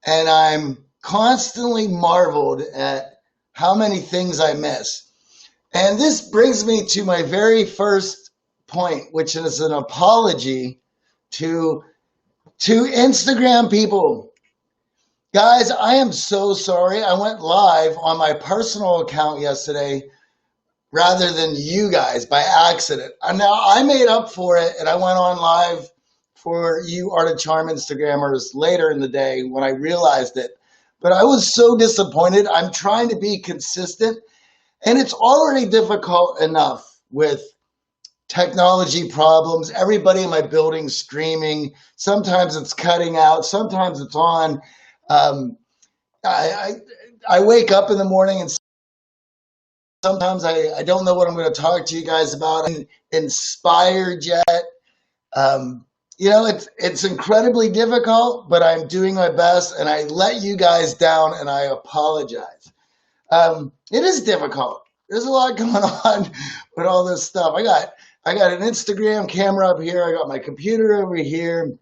and I'm constantly marveled at how many things I miss. And this brings me to my very first point, which is an apology to Instagram people. Guys, I am so sorry. I went live on my personal account yesterday rather than you guys by accident. And now I made up for it and I went on live for you Art of Charm Instagrammers later in the day when I realized it. But I was so disappointed. I'm trying to be consistent, and it's already difficult enough with technology problems. Everybody in my building streaming. Sometimes it's cutting out. Sometimes it's on. Um, I wake up in the morning and sometimes I don't know what I'm going to talk to you guys about. I'm inspired yet. It's incredibly difficult, but I'm doing my best, and I let you guys down, and I apologize. It is difficult. There's a lot going on with all this stuff. I got an Instagram camera up here. I got my computer over here.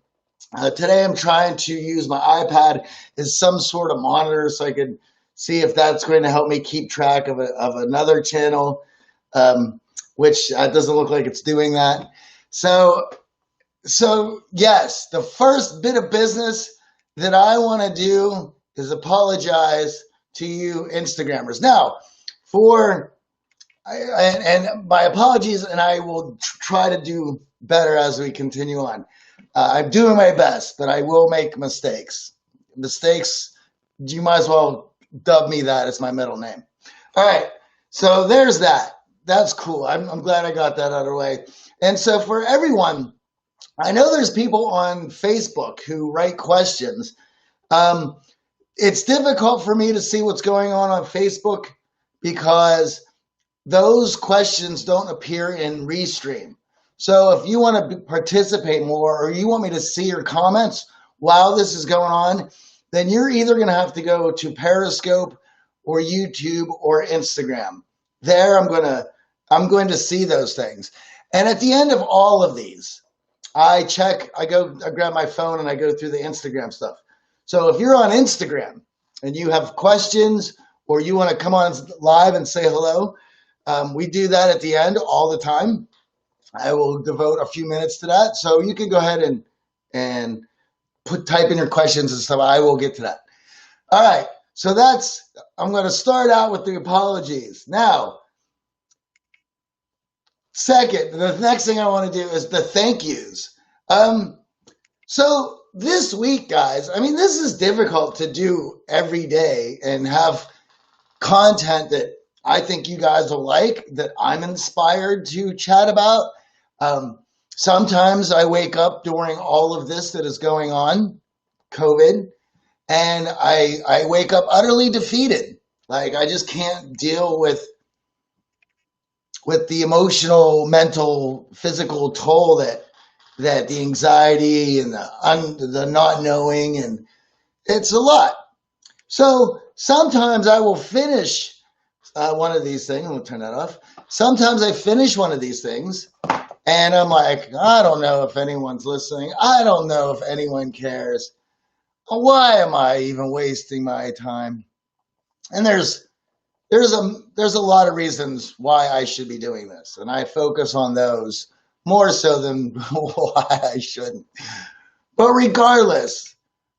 Today I'm trying to use my iPad as some sort of monitor so I can see if that's going to help me keep track of another channel, which doesn't look like it's doing that. So yes, the first bit of business that I want to do is apologize to you Instagrammers. Now, and my apologies, and I will try to do better as we continue on. I'm doing my best, but I will make mistakes. Mistakes, you might as well dub me that as my middle name. All right, so there's that. That's cool. I'm glad I got that out of the way. And so for everyone, I know there's people on Facebook who write questions. It's difficult for me to see what's going on Facebook because those questions don't appear in Restream. So if you want to participate more or you want me to see your comments while this is going on, then you're either going to have to go to Periscope or YouTube or Instagram. There I'm going to see those things. And at the end of all of these, I grab my phone and I go through the Instagram stuff. So if you're on Instagram and you have questions or you want to come on live and say hello, we do that at the end all the time. I will devote a few minutes to that. So you can go ahead and type in your questions and stuff. I will get to that. All right. So I'm going to start out with the apologies. Now, second, the next thing I want to do is the thank yous. So this week, guys, this is difficult to do every day and have content that I think you guys will like, that I'm inspired to chat about. Sometimes I wake up during all of this that is going on, COVID, and I wake up utterly defeated. Like I just can't deal with the emotional, mental, physical toll that the anxiety and the not knowing, and it's a lot. So sometimes I will finish one of these things. I'm going to turn that off. Sometimes I finish one of these things and I'm like, I don't know if anyone's listening. I don't know if anyone cares. Why am I even wasting my time? And there's a lot of reasons why I should be doing this, and I focus on those more so than why I shouldn't. But regardless,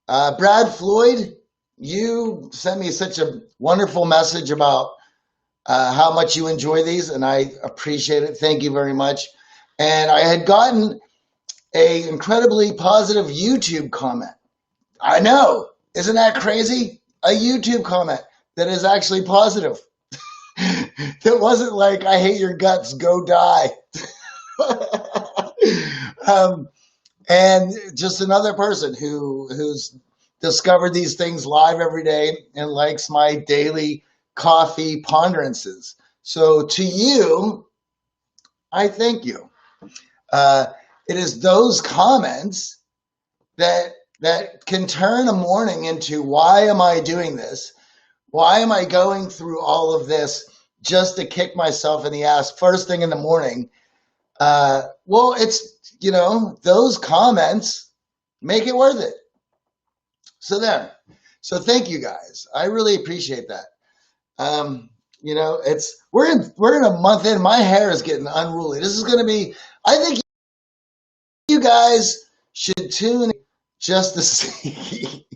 Brad Floyd, you sent me such a wonderful message about how much you enjoy these, and I appreciate it. Thank you very much. And I had gotten an incredibly positive YouTube comment. I know. Isn't that crazy? A YouTube comment that is actually positive. That wasn't like, I hate your guts, go die. And just another person who's discovered these things live every day and likes my daily coffee ponderances. So to you, I thank you. It is those comments that can turn a morning into, why am I doing this? Why am I going through all of this just to kick myself in the ass first thing in the morning? Well, it's, those comments make it worth it. So there. So thank you guys. I really appreciate that. You know, we're in a month in. My hair is getting unruly. This is going to be. I think you guys should tune in just to see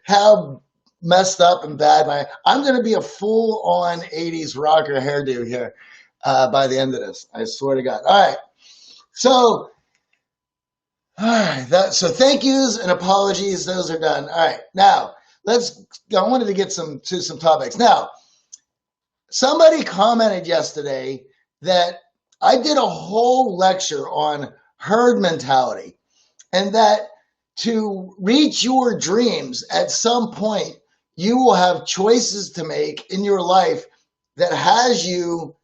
how messed up and bad my. I'm going to be a full on '80s rocker hairdo here by the end of this. I swear to God. All right. So, so thank yous and apologies. Those are done. All right. Now I wanted to get to some topics. Now, somebody commented yesterday that I did a whole lecture on herd mentality, and that to reach your dreams at some point, you will have choices to make in your life that has you,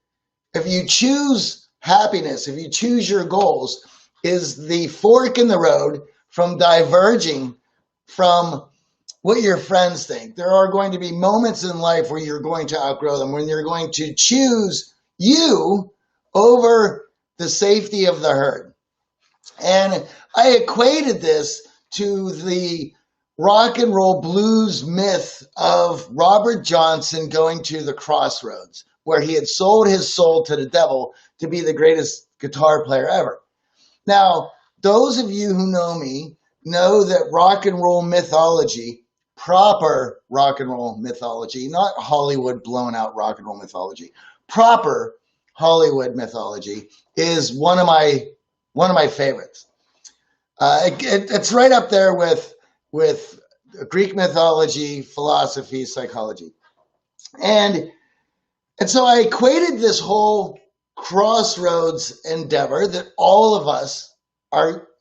if you choose happiness, if you choose your goals, is the fork in the road from diverging from what your friends think. There are going to be moments in life where you're going to outgrow them, when you're going to choose you over the safety of the herd. And I equated this to the rock and roll blues myth of Robert Johnson going to the crossroads, where he had sold his soul to the devil to be the greatest guitar player ever. Now, those of you who know me know that rock and roll mythology, proper rock and roll mythology, not Hollywood blown out rock and roll mythology, proper Hollywood mythology is one of my favorites. It's right up there with Greek mythology, philosophy, psychology. And so I equated this whole crossroads endeavor that all of us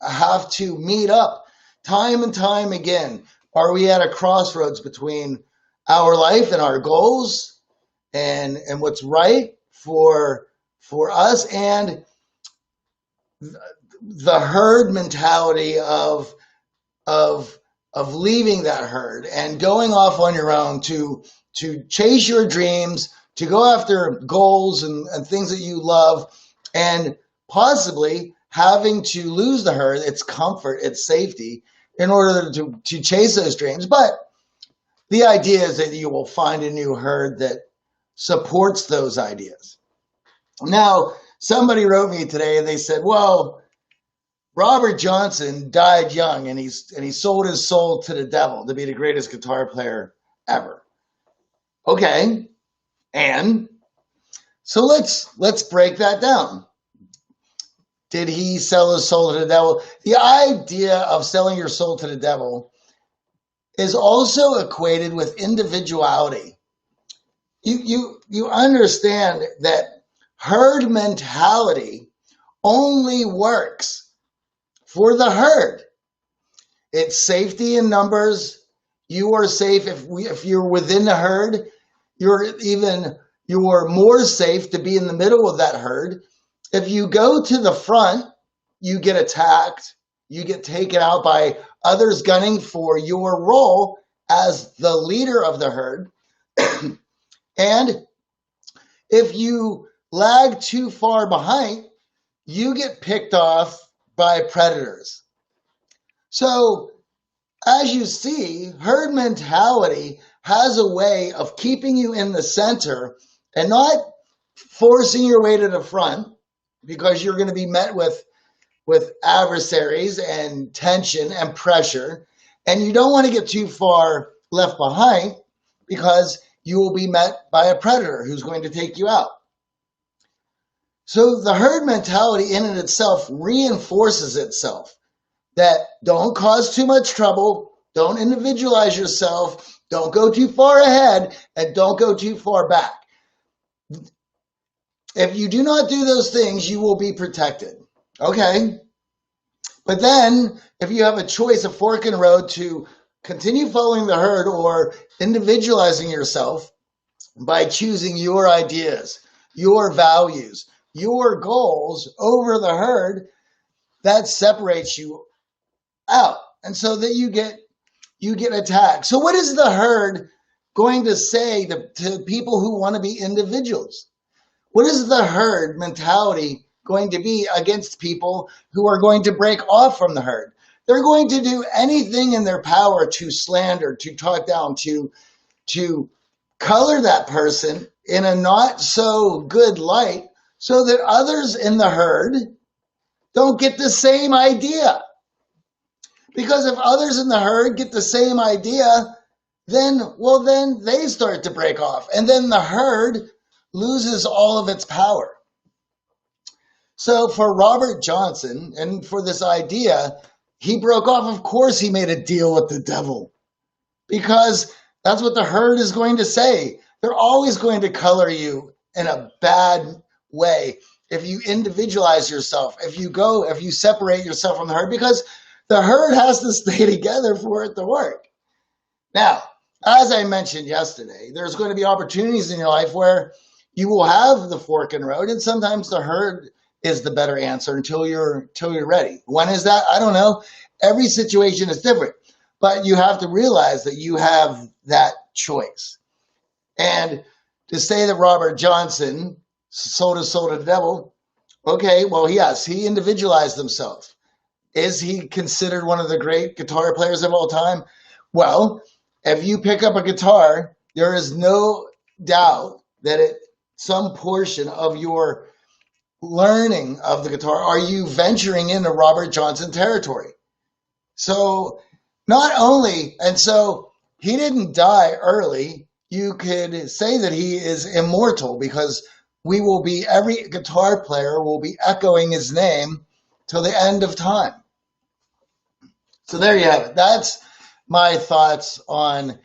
have to meet up time and time again. Are we at a crossroads between our life and our goals and what's right for us, and the herd mentality of leaving that herd and going off on your own to chase your dreams, to go after goals and things that you love, and possibly having to lose the herd, its comfort, its safety, in order to chase those dreams. But the idea is that you will find a new herd that supports those ideas. Now, somebody wrote me today and they said, well, Robert Johnson died young and he sold his soul to the devil to be the greatest guitar player ever. Okay. And so let's break that down. Did he sell his soul to the devil? The idea of selling your soul to the devil is also equated with individuality. You understand that herd mentality only works for the herd. It's safety in numbers. You are safe if you're within the herd. You're more safe to be in the middle of that herd. If you go to the front, you get attacked. You get taken out by others gunning for your role as the leader of the herd. And if you lag too far behind, you get picked off by predators. So, as you see, herd mentality has a way of keeping you in the center and not forcing your way to the front, because you're going to be met with adversaries and tension and pressure. And you don't want to get too far left behind, because you will be met by a predator who's going to take you out. So the herd mentality in and itself reinforces itself that don't cause too much trouble, don't individualize yourself, don't go too far ahead, and don't go too far back. If you do not do those things, you will be protected. Okay? But then, if you have a choice, a fork in the road, to continue following the herd or individualizing yourself by choosing your ideas, your values, your goals over the herd, that separates you out. And so that you get attacked. So what is the herd going to say to people who want to be individuals? What is the herd mentality going to be against people who are going to break off from the herd? They're going to do anything in their power to slander, to talk down, to color that person in a not so good light so that others in the herd don't get the same idea. Because if others in the herd get the same idea, then they start to break off. And then the herd loses all of its power. So for Robert Johnson, and for this idea, he broke off. Of course he made a deal with the devil. Because that's what the herd is going to say. They're always going to color you in a bad way if you individualize yourself, if you separate yourself from the herd, because the herd has to stay together for it to work. Now, as I mentioned yesterday, there's going to be opportunities in your life where you will have the fork in the road, and sometimes the herd is the better answer until you're ready. When is that? I don't know. Every situation is different, but you have to realize that you have that choice. And to say that Robert Johnson sold his soul to the devil, okay, well, yes, he individualized himself. Is he considered one of the great guitar players of all time? Well, if you pick up a guitar, there is no doubt that at some portion of your learning of the guitar, are you venturing into Robert Johnson territory? So not only, and so he didn't die early. You could say that he is immortal because every guitar player will be echoing his name till the end of time. So there you have it. That's my thoughts on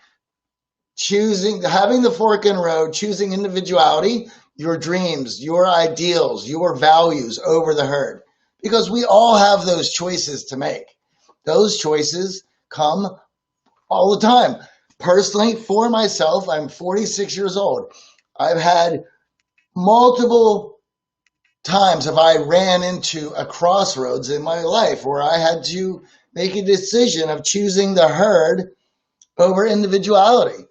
having the fork in the road, choosing individuality, your dreams, your ideals, your values over the herd. Because we all have those choices to make. Those choices come all the time. Personally, for myself, I'm 46 years old. I've had multiple times if I ran into a crossroads in my life where I had to make a decision of choosing the herd over individuality.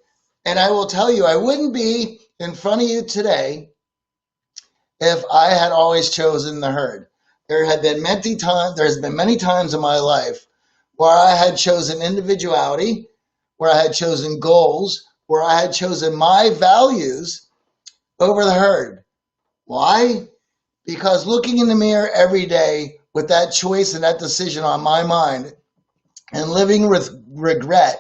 And I will tell you, I wouldn't be in front of you today if I had always chosen the herd. There's been many times in my life where I had chosen individuality, where I had chosen goals, where I had chosen my values over the herd. Why? Because looking in the mirror every day with that choice and that decision on my mind and living with regret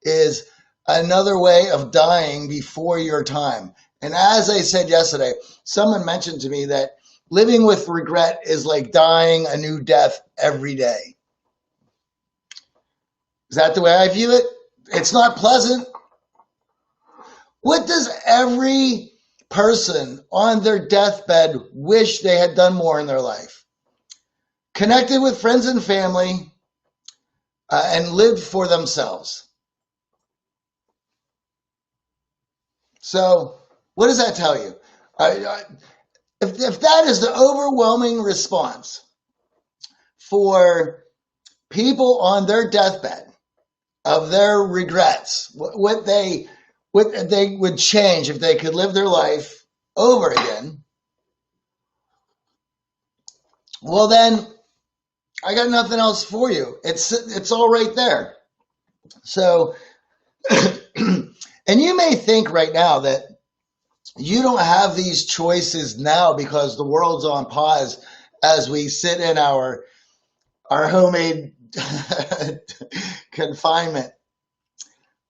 is another way of dying before your time. And as I said yesterday, someone mentioned to me that living with regret is like dying a new death every day. Is that the way I view it? It's not pleasant. What does every person on their deathbed wish they had done more in their life? Connected with friends and family and lived for themselves. So what does that tell you? If that is the overwhelming response for people on their deathbed of their regrets, what they would change if they could live their life over again, well then, I got nothing else for you. It's all right there. So, and you may think right now that you don't have these choices now because the world's on pause as we sit in our homemade confinement.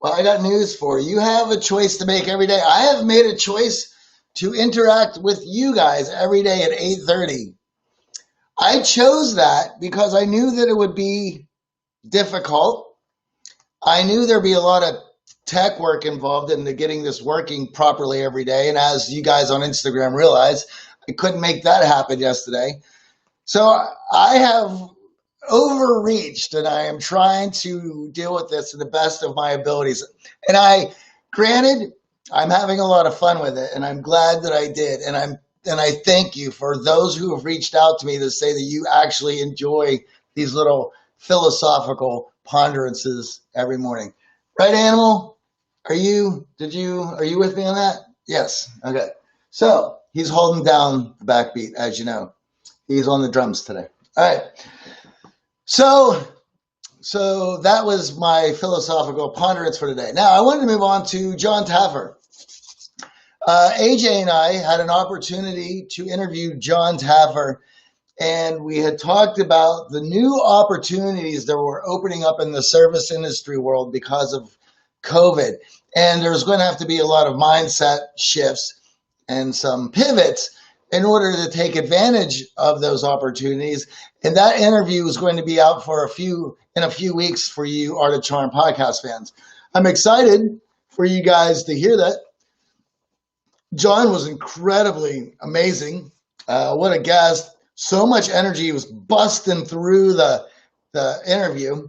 Well, I got news for you. You have a choice to make every day. I have made a choice to interact with you guys every day at 8:30. I chose that because I knew that it would be difficult. I knew there'd be a lot of tech work involved in getting this working properly every day. And as you guys on Instagram realize, I couldn't make that happen yesterday. So I have overreached and I am trying to deal with this to the best of my abilities. And I'm having a lot of fun with it and I'm glad that I did. And I thank you for those who have reached out to me to say that you actually enjoy these little philosophical ponderances every morning. Right, Animal? Are you with me on that? Yes. Okay. So he's holding down the backbeat, as you know. He's on the drums today. All right. So So that was my philosophical ponderance for today. Now I wanted to move on to Jon Taffer. AJ and I had an opportunity to interview Jon Taffer, and we had talked about the new opportunities that were opening up in the service industry world because of COVID. And there's going to have to be a lot of mindset shifts and some pivots in order to take advantage of those opportunities. And that interview is going to be out in a few weeks for you Art of Charm podcast fans. I'm excited for you guys to hear that. Jon was incredibly amazing. What a guest. So much energy. He was busting through the interview.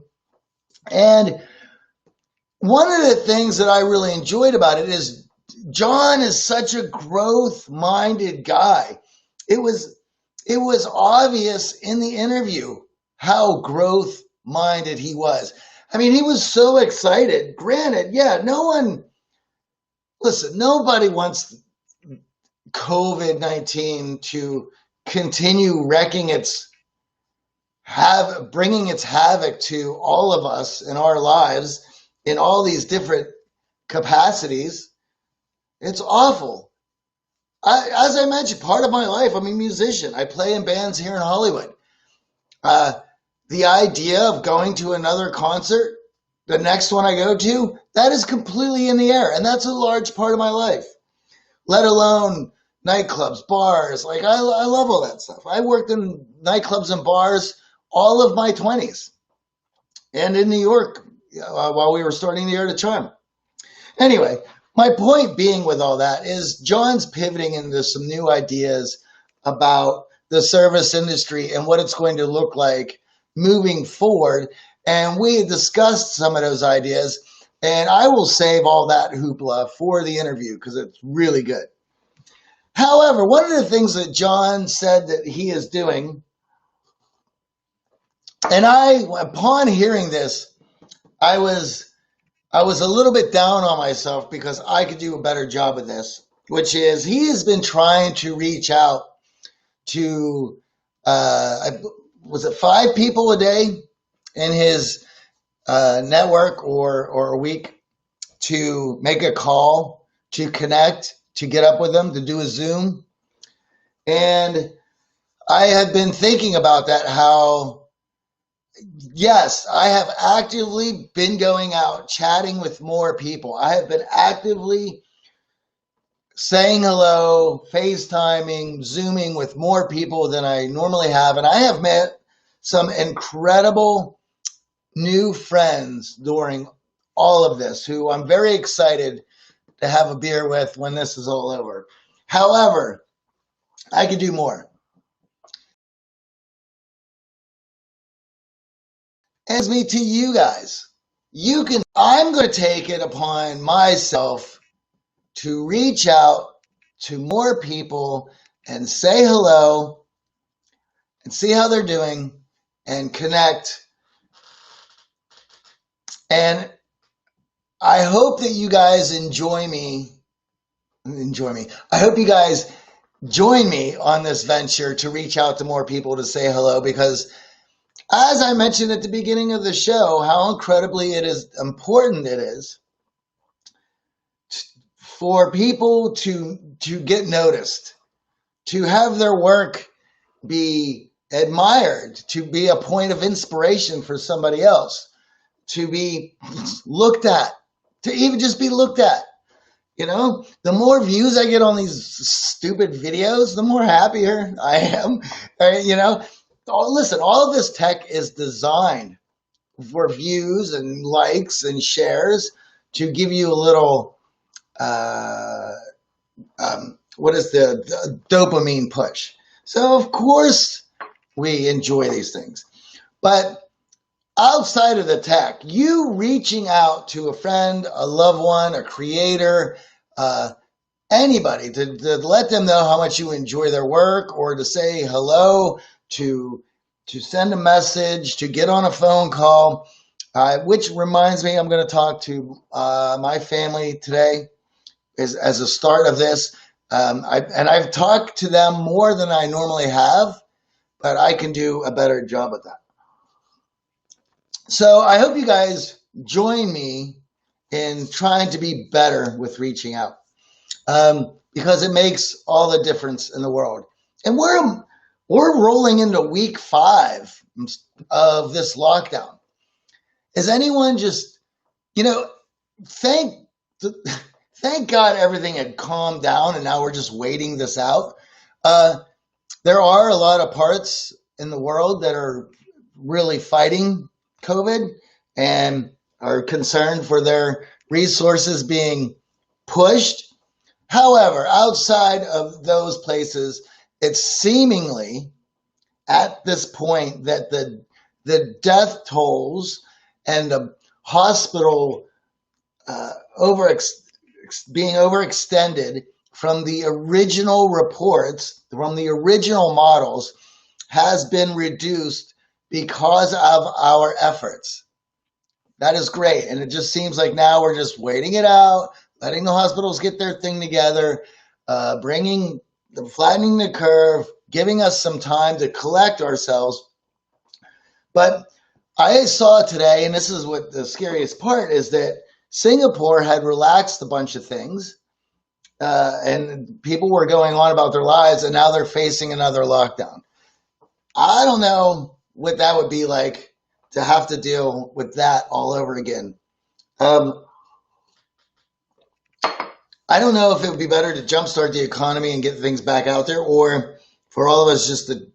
And one of the things that I really enjoyed about it is Jon is such a growth-minded guy. It was obvious in the interview how growth-minded he was. I mean, he was so excited. Granted, nobody wants COVID-19 to continue bringing its havoc to all of us in our lives in all these different capacities. It's awful. As I mentioned, part of my life, I'm a musician. I play in bands here in Hollywood. The idea of going to another concert, the next one I go to, that is completely in the air. And that's a large part of my life, let alone nightclubs, bars. Like I love all that stuff. I worked in nightclubs and bars all of my 20s and in New York while we were starting the Art of Charm. Anyway, my point being with all that is Jon's pivoting into some new ideas about the service industry and what it's going to look like moving forward. And we discussed some of those ideas, and I will save all that hoopla for the interview because it's really good. However, one of the things that Jon said that he is doing, and upon hearing this, I was a little bit down on myself because I could do a better job of this, which is he has been trying to reach out to, was it 5 people a day in his network or a week to make a call, to connect, to get up with them, to do a Zoom. And I have been thinking about that, how, yes, I have actively been going out, chatting with more people. I have been actively saying hello, FaceTiming, Zooming with more people than I normally have. And I have met some incredible new friends during all of this who I'm very excited to have a beer with when this is all over. However, I could do more. As me to you guys, I'm going to take it upon myself to reach out to more people and say hello and see how they're doing and connect. And I hope that you guys enjoy me. I hope you guys join me on this venture to reach out to more people to say hello, because as I mentioned at the beginning of the show, how incredibly important it is for people to get noticed, to have their work be admired, to be a point of inspiration for somebody else, to be looked at, to even just be looked at. You know, the more views I get on these stupid videos, the more happier I am. You know, listen, all of this tech is designed for views and likes and shares to give you a little, what is the dopamine push. So, of course, we enjoy these things. But outside of the tech, you reaching out to a friend, a loved one, a creator, anybody to let them know how much you enjoy their work, or to say hello, to send a message, to get on a phone call, which reminds me, I'm going to talk to my family today as a start of this. I've talked to them more than I normally have, but I can do a better job of that. So I hope you guys join me in trying to be better with reaching out, because it makes all the difference in the world. And we're rolling into week 5 of this lockdown. Is anyone just, you know, thank thank God everything had calmed down and now we're just waiting this out. There are a lot of parts in the world that are really fighting COVID and are concerned for their resources being pushed. However, outside of those places, it's seemingly at this point that the death tolls and the hospital being overextended from the original reports, from the original models, has been reduced because of our efforts. That is great. And it just seems like now we're just waiting it out, letting the hospitals get their thing together, flattening the curve, giving us some time to collect ourselves. But I saw today, and this is what the scariest part is, that Singapore had relaxed a bunch of things, and people were going on about their lives, and now they're facing another lockdown. I don't know what that would be like to have to deal with that all over again. I don't know if it would be better to jumpstart the economy and get things back out there, or for all of us just to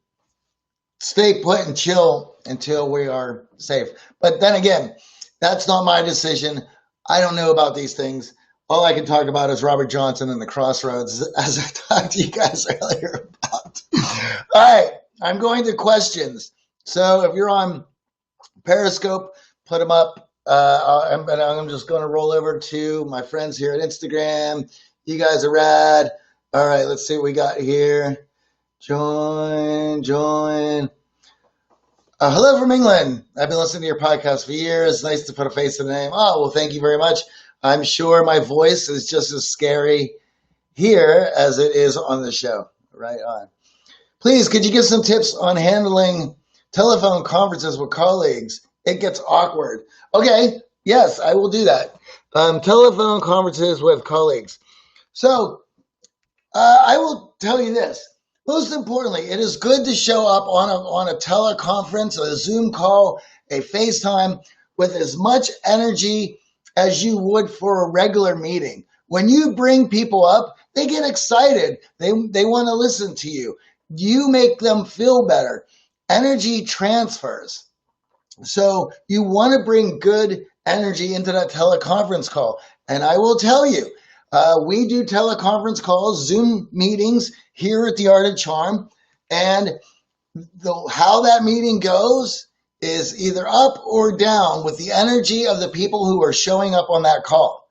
stay put and chill until we are safe. But then again, that's not my decision. I don't know about these things. All I can talk about is Robert Johnson and the Crossroads, as I talked to you guys earlier about. All right, I'm going to questions. So if you're on Periscope, put them up. I'm just going to roll over to my friends here at Instagram. You guys are rad. All right, let's see what we got here. Join. Hello from England. I've been listening to your podcast for years. Nice to put a face to the name. Oh, well, thank you very much. I'm sure my voice is just as scary here as it is on the show. Right on. Please, could you give some tips on handling telephone conferences with colleagues? It gets awkward. Okay, yes, I will do that. Telephone conferences with colleagues. So I will tell you this. Most importantly, it is good to show up on a teleconference, a Zoom call, a FaceTime with as much energy as you would for a regular meeting. When you bring people up, they get excited. They want to listen to you. You make them feel better. Energy transfers. So you want to bring good energy into that teleconference call. And I will tell you, we do teleconference calls, Zoom meetings here at the Art of Charm. And how that meeting goes is either up or down with the energy of the people who are showing up on that call.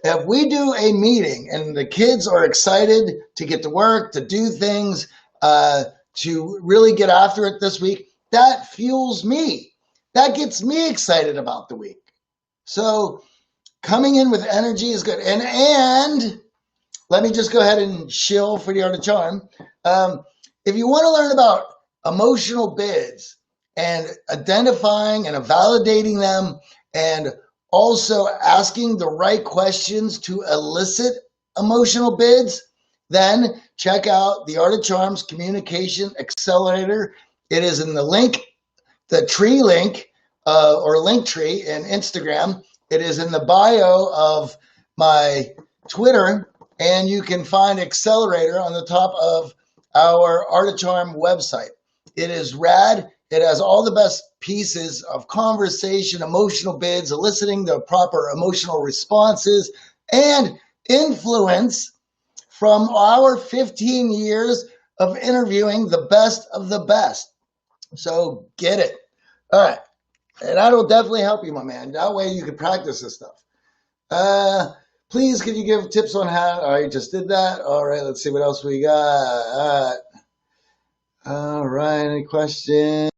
If we do a meeting and the kids are excited to get to work, to do things, to really get after it this week, that fuels me. That gets me excited about the week. So coming in with energy is good. And let me just go ahead and shill for the Art of Charm. If you want to learn about emotional bids and identifying and validating them, and also asking the right questions to elicit emotional bids, then check out the Art of Charm's Communication Accelerator. It is in the tree link, or link tree in Instagram. It is in the bio of my Twitter, and you can find Accelerator on the top of our Art of Charm website. It is rad. It has all the best pieces of conversation, emotional bids, eliciting the proper emotional responses, and influence from our 15 years of interviewing the best of the best. So get it. All right. And that'll definitely help you, my man. That way you can practice this stuff. Please, could you give tips on how? I just did that. All right. Let's see what else we got. All right. Any questions?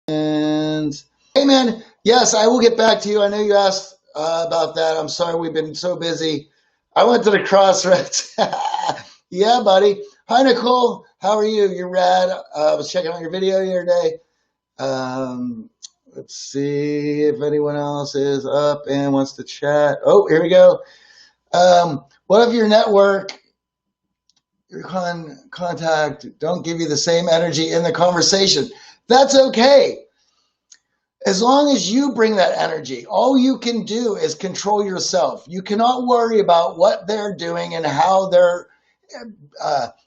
Hey, man. Yes, I will get back to you. I know you asked about that. I'm sorry. We've been so busy. I went to the Crossroads. Yeah, buddy. Hi, Nicole. How are you? You're rad. I was checking out your video the other day. Let's see if anyone else is up and wants to chat. Oh, here we go. What if your network, your contact don't give you the same energy in the conversation? That's okay. As long as you bring that energy, all you can do is control yourself. You cannot worry about what they're doing and how they're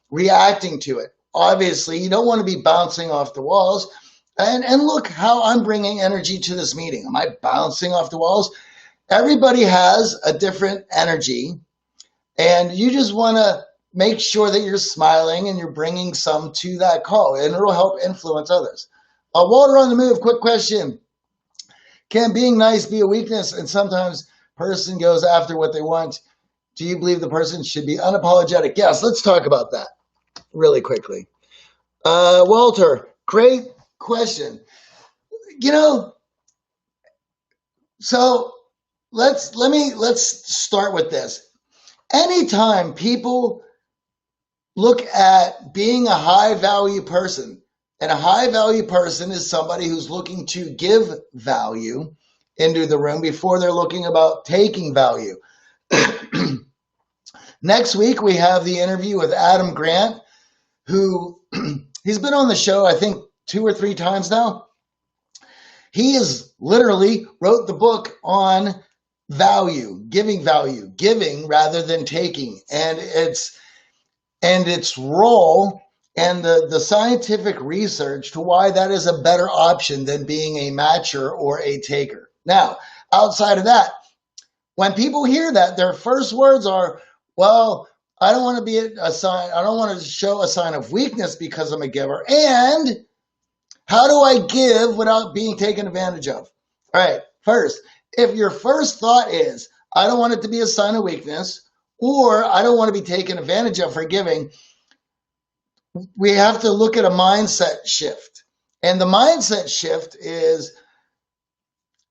reacting to it. Obviously, you don't want to be bouncing off the walls. And look how I'm bringing energy to this meeting. Am I bouncing off the walls? Everybody has a different energy, and you just want to make sure that you're smiling and you're bringing some to that call, and it'll help influence others. Walter on the move, quick question. Can being nice be a weakness? And sometimes person goes after what they want. Do you believe the person should be unapologetic? Yes, let's talk about that really quickly. Walter, great question. So let's start with this. Anytime people look at being a high value person, and a high value person is somebody who's looking to give value into the room before they're looking about taking value. Next week, we have the interview with Adam Grant, who he's been on the show, I think, 2 or 3 times now. He is literally wrote the book on value giving rather than taking, and its role and the scientific research to why that is a better option than being a matcher or a taker. Now, outside of that, when people hear that, their first words are, well, I don't want to be a sign, I don't want to show a sign of weakness because I'm a giver. And how do I give without being taken advantage of? All right, first, if your first thought is, I don't want it to be a sign of weakness, or I don't want to be taken advantage of for giving, we have to look at a mindset shift. And the mindset shift is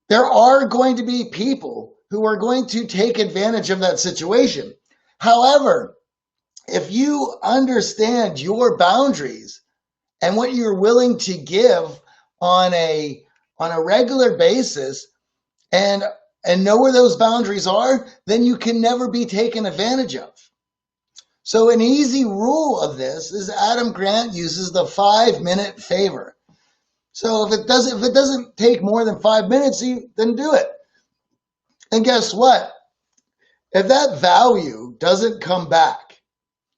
there are going to be people who are going to take advantage of that situation. However, if you understand your boundaries and what you're willing to give on a regular basis and know where those boundaries are, then you can never be taken advantage of. So an easy rule of this is Adam Grant uses the 5-minute favor. So if it doesn't take more than 5 minutes, then do it. And guess what? If that value doesn't come back,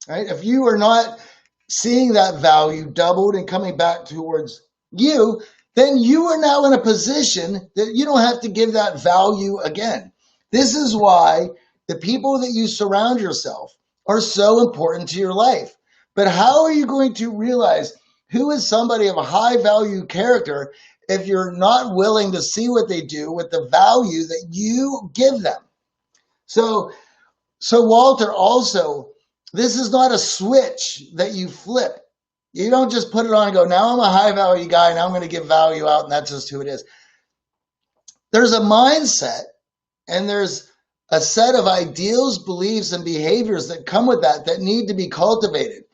right? If you are not seeing that value doubled and coming back towards you, then you are now in a position that you don't have to give that value again. This is why the people that you surround yourself are so important to your life. But how are you going to realize who is somebody of a high value character if you're not willing to see what they do with the value that you give them? So Walter, also, this is not a switch that you flip. You don't just put it on and go, now I'm a high value guy, now I'm going to give value out, and that's just who it is. There's a mindset, and there's a set of ideals, beliefs, and behaviors that come with that need to be cultivated.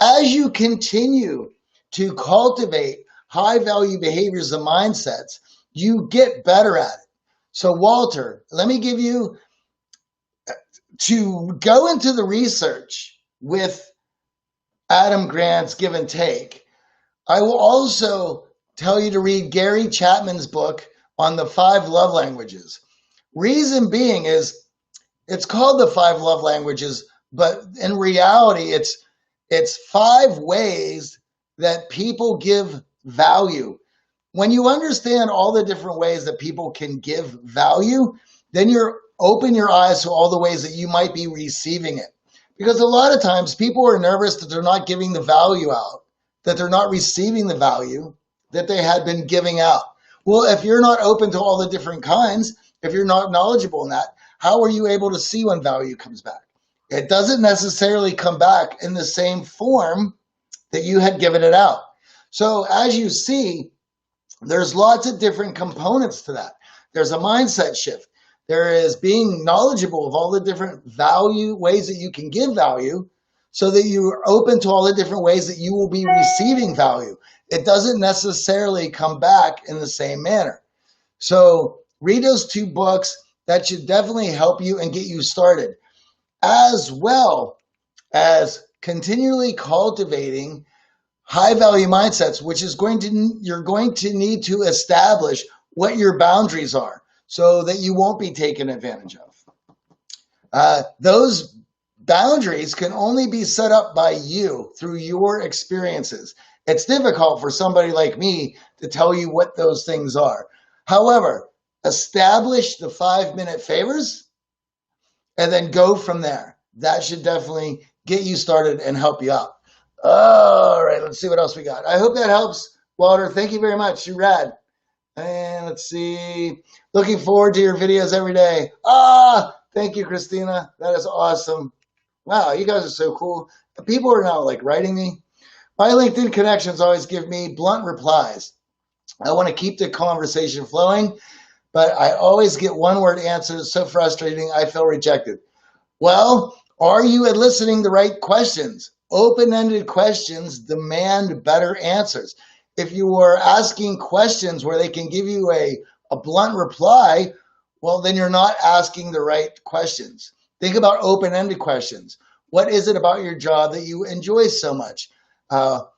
As you continue to cultivate high value behaviors and mindsets, you get better at it. So Walter, let me give you, to go into the research with Adam Grant's Give and Take, I will also tell you to read Gary Chapman's book on the 5 love languages. Reason being is it's called the 5 love languages, but in reality, it's 5 ways that people give value. When you understand all the different ways that people can give value, then you're open your eyes to all the ways that you might be receiving it. Because a lot of times people are nervous that they're not giving the value out, that they're not receiving the value that they had been giving out. Well, if you're not open to all the different kinds, if you're not knowledgeable in that, how are you able to see when value comes back? It doesn't necessarily come back in the same form that you had given it out. So as you see, there's lots of different components to that. There's a mindset shift. There is being knowledgeable of all the different value ways that you can give value so that you're open to all the different ways that you will be receiving value. It doesn't necessarily come back in the same manner. So read those 2 books. That should definitely help you and get you started, as well as continually cultivating high value mindsets, which is you're going to need to establish what your boundaries are so that you won't be taken advantage of. Those boundaries can only be set up by you through your experiences. It's difficult for somebody like me to tell you what those things are. However, establish the 5-minute favors and then go from there. That should definitely get you started and help you out. All right, let's see what else we got. I hope that helps, Walter. Thank you very much. You're rad. And let's see. Looking forward to your videos every day. Thank you, Christina. That is awesome. Wow, you guys are so cool. People are now like writing me. My LinkedIn connections always give me blunt replies. I want to keep the conversation flowing, but I always get one-word answers. It's so frustrating. I feel rejected. Well, are you eliciting the right questions? Open-ended questions demand better answers. If you are asking questions where they can give you a blunt reply, well, then you're not asking the right questions. Think about open-ended questions. What is it about your job that you enjoy so much? What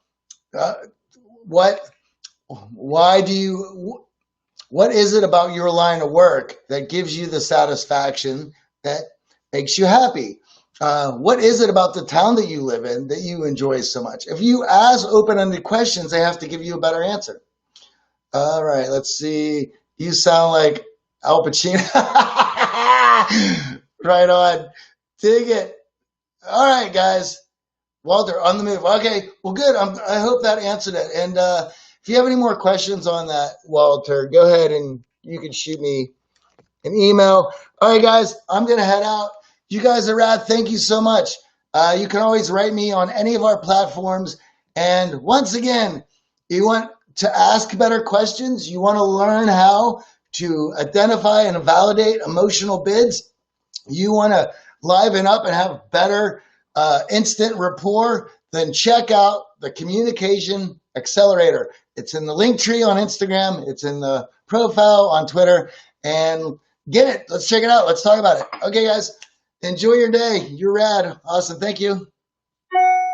is it about your line of work that gives you the satisfaction that makes you happy? What is it about the town that you live in that you enjoy so much? If you ask open-ended questions, they have to give you a better answer. All right, let's see. You sound like Al Pacino. Right on. Dig it. All right, guys. Walter, on the move. Okay, well, good. I hope that answered it. And if you have any more questions on that, Walter, go ahead and you can shoot me an email. All right, guys, I'm going to head out. You guys are rad. Thank you so much. You can always write me on any of our platforms. And once again, you want to ask better questions. You want to learn how to identify and validate emotional bids. You want to liven up and have better instant rapport. Then check out the Communication Accelerator. It's in the link tree on Instagram. It's in the profile on Twitter. And get it. Let's check it out. Let's talk about it. Okay, guys. Enjoy your day. You're rad. Awesome. Thank you.